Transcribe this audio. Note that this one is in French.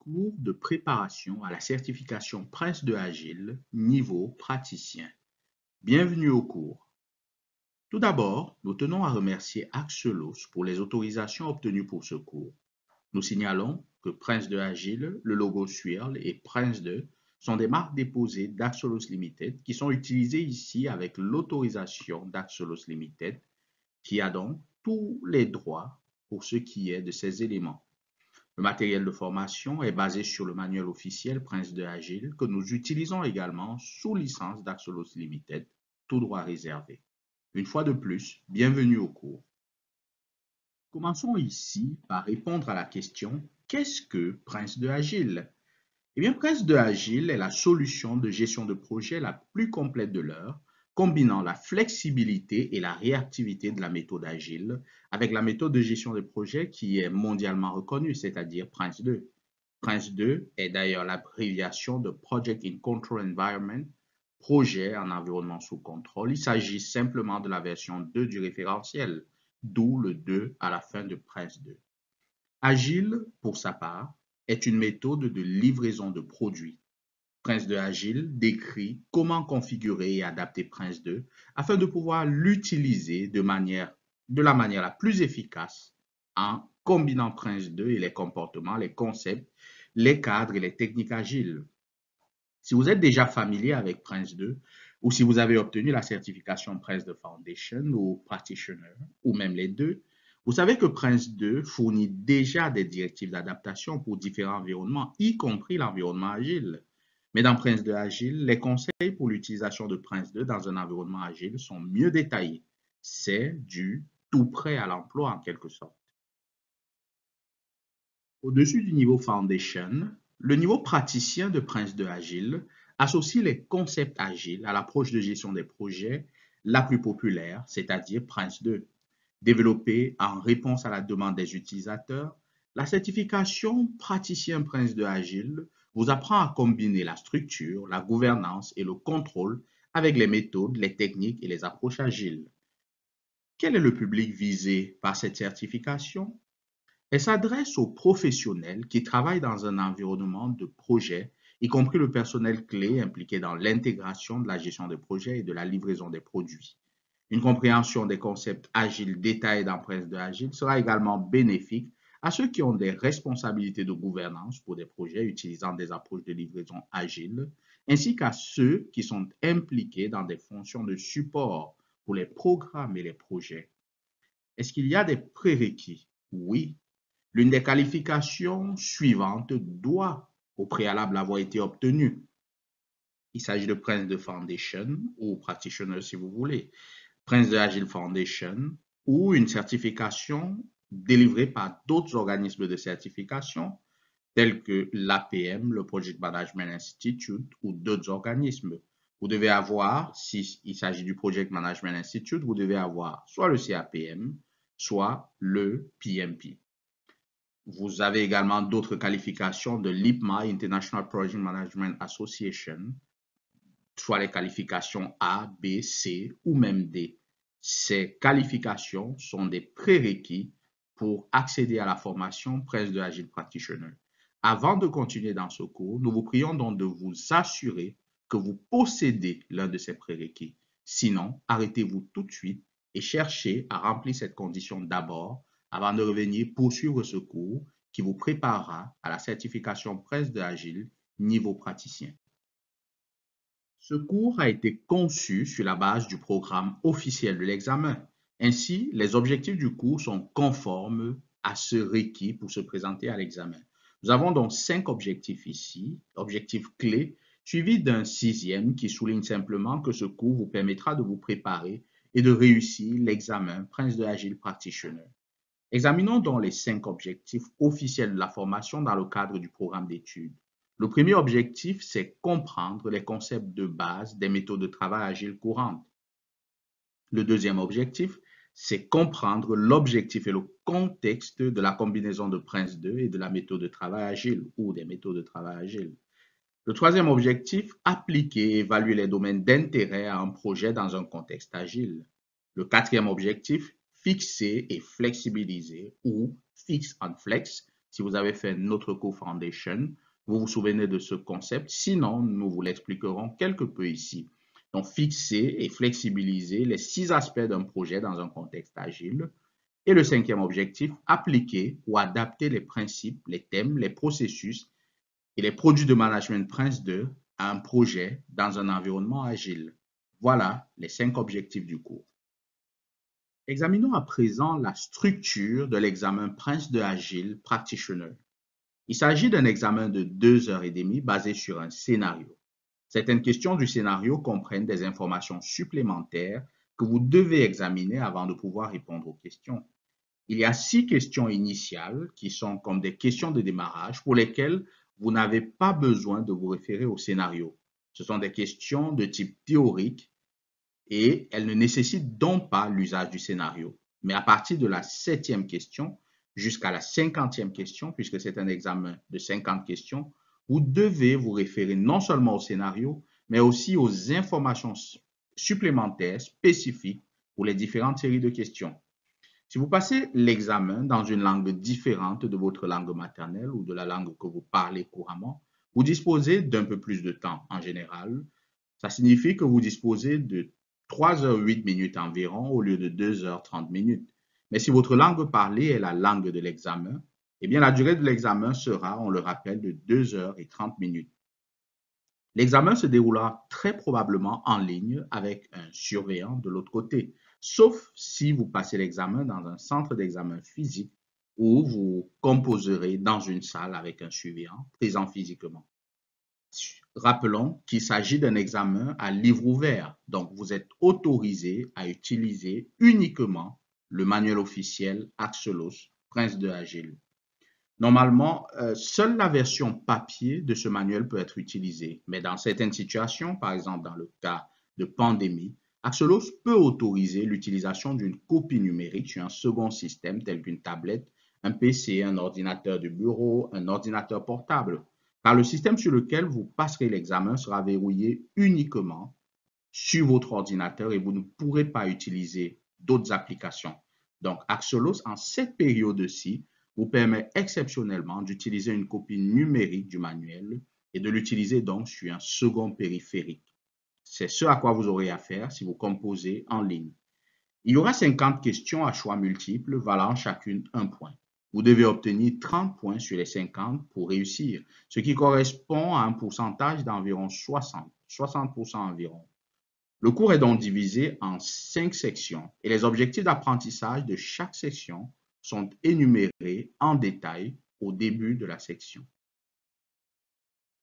Cours de préparation à la certification Prince de Agile, niveau praticien. Bienvenue au cours. Tout d'abord, nous tenons à remercier Axelos pour les autorisations obtenues pour ce cours. Nous signalons que Prince de Agile, le logo Swirl et Prince 2 sont des marques déposées d'Axelos Limited qui sont utilisées ici avec l'autorisation d'Axelos Limited qui a donc tous les droits pour ce qui est de ces éléments. Le matériel de formation est basé sur le manuel officiel Prince de Agile que nous utilisons également sous licence d'Axelos Limited, tout droit réservé. Une fois de plus, bienvenue au cours. Commençons ici par répondre à la question « Qu'est-ce que Prince de Agile ?» Eh bien, Prince de Agile est la solution de gestion de projet la plus complète de l'heure, combinant la flexibilité et la réactivité de la méthode Agile avec la méthode de gestion de projet qui est mondialement reconnue, c'est-à-dire Prince 2. Prince 2 est d'ailleurs l'abréviation de Project in Control Environment, projet en environnement sous contrôle. Il s'agit simplement de la version 2 du référentiel, d'où le 2 à la fin de Prince 2. Agile, pour sa part, est une méthode de livraison de produits. Prince 2 Agile décrit comment configurer et adapter Prince 2 afin de pouvoir l'utiliser de la manière la plus efficace en combinant Prince 2 et les comportements, les concepts, les cadres et les techniques agiles. Si vous êtes déjà familier avec Prince 2 ou si vous avez obtenu la certification Prince 2 Foundation ou Practitioner ou même les deux, vous savez que Prince 2 fournit déjà des directives d'adaptation pour différents environnements, y compris l'environnement agile. Mais dans Prince 2 Agile, les conseils pour l'utilisation de Prince 2 dans un environnement agile sont mieux détaillés. C'est du tout prêt à l'emploi en quelque sorte. Au-dessus du niveau Foundation, le niveau praticien de Prince 2 Agile associe les concepts agiles à l'approche de gestion des projets la plus populaire, c'est-à-dire Prince 2. Développée en réponse à la demande des utilisateurs, la certification praticien Prince 2 Agile vous apprend à combiner la structure, la gouvernance et le contrôle avec les méthodes, les techniques et les approches agiles. Quel est le public visé par cette certification? Elle s'adresse aux professionnels qui travaillent dans un environnement de projet, y compris le personnel clé impliqué dans l'intégration de la gestion des projets et de la livraison des produits. Une compréhension des concepts agiles détaillés dans Prince 2 Agile sera également bénéfique à ceux qui ont des responsabilités de gouvernance pour des projets utilisant des approches de livraison agile, ainsi qu'à ceux qui sont impliqués dans des fonctions de support pour les programmes et les projets. Est-ce qu'il y a des prérequis? Oui. L'une des qualifications suivantes doit au préalable avoir été obtenue. Il s'agit de Prince 2 Foundation ou Practitioner si vous voulez, Prince 2 Agile Foundation ou une certification délivrée par d'autres organismes de certification tels que l'APM, le Project Management Institute ou d'autres organismes. Vous devez avoir, s'il s'agit du Project Management Institute, vous devez avoir soit le CAPM, soit le PMP. Vous avez également d'autres qualifications de l'IPMA, International Project Management Association, soit les qualifications A, B, C ou même D. Ces qualifications sont des prérequis pour accéder à la formation Prince 2 Agile Practitioner. Avant de continuer dans ce cours, nous vous prions donc de vous assurer que vous possédez l'un de ces prérequis. Sinon, arrêtez-vous tout de suite et cherchez à remplir cette condition d'abord avant de revenir poursuivre ce cours qui vous préparera à la certification Prince 2 Agile niveau praticien. Ce cours a été conçu sur la base du programme officiel de l'examen. Ainsi, les objectifs du cours sont conformes à ce requis pour se présenter à l'examen. Nous avons donc 5 objectifs ici, objectifs clés, suivis d'un 6e qui souligne simplement que ce cours vous permettra de vous préparer et de réussir l'examen Prince 2 Agile Practitioner. Examinons donc les 5 objectifs officiels de la formation dans le cadre du programme d'études. Le premier objectif, c'est comprendre les concepts de base des méthodes de travail agiles courantes. Le deuxième objectif, c'est comprendre l'objectif et le contexte de la combinaison de Prince 2 et de la méthode de travail agile ou des méthodes de travail agile. Le troisième objectif, appliquer et évaluer les domaines d'intérêt à un projet dans un contexte agile. Le quatrième objectif, fixer et flexibiliser ou fix and flex Si vous avez fait notre cours Foundation, vous vous souvenez de ce concept. Sinon, nous vous l'expliquerons quelque peu ici. Donc, fixer et flexibiliser les 6 aspects d'un projet dans un contexte agile. Et le 5e objectif, appliquer ou adapter les principes, les thèmes, les processus et les produits de management Prince2 à un projet dans un environnement agile. Voilà les 5 objectifs du cours. Examinons à présent la structure de l'examen Prince2 Agile Practitioner. Il s'agit d'un examen de 2h30 basé sur un scénario. Certaines questions du scénario comprennent des informations supplémentaires que vous devez examiner avant de pouvoir répondre aux questions. Il y a 6 questions initiales qui sont comme des questions de démarrage pour lesquelles vous n'avez pas besoin de vous référer au scénario. Ce sont des questions de type théorique et elles ne nécessitent donc pas l'usage du scénario. Mais à partir de la 7e question jusqu'à la 50e question, puisque c'est un examen de 50 questions, vous devez vous référer non seulement au scénario, mais aussi aux informations supplémentaires spécifiques pour les différentes séries de questions. Si vous passez l'examen dans une langue différente de votre langue maternelle ou de la langue que vous parlez couramment, vous disposez d'un peu plus de temps en général. Ça signifie que vous disposez de 3h08 environ au lieu de 2h30. Mais si votre langue parlée est la langue de l'examen, eh bien la durée de l'examen sera, on le rappelle, de 2h30. L'examen se déroulera très probablement en ligne avec un surveillant de l'autre côté, sauf si vous passez l'examen dans un centre d'examen physique où vous composerez dans une salle avec un surveillant présent physiquement. Rappelons qu'il s'agit d'un examen à livre ouvert, donc vous êtes autorisé à utiliser uniquement le manuel officiel Axelos, Prince2 Agile. Normalement, seule la version papier de ce manuel peut être utilisée, mais dans certaines situations, par exemple dans le cas de pandémie, Axelos peut autoriser l'utilisation d'une copie numérique sur un second système tel qu'une tablette, un PC, un ordinateur de bureau, un ordinateur portable, car le système sur lequel vous passerez l'examen sera verrouillé uniquement sur votre ordinateur et vous ne pourrez pas utiliser d'autres applications. Donc, Axelos, en cette période-ci, vous permet exceptionnellement d'utiliser une copie numérique du manuel et de l'utiliser donc sur un second périphérique. C'est ce à quoi vous aurez à faire si vous composez en ligne. Il y aura 50 questions à choix multiples valant chacune 1 point. Vous devez obtenir 30 points sur les 50 pour réussir, ce qui correspond à un pourcentage d'environ 60% environ. Le cours est donc divisé en 5 sections et les objectifs d'apprentissage de chaque section sont énumérés en détail au début de la section.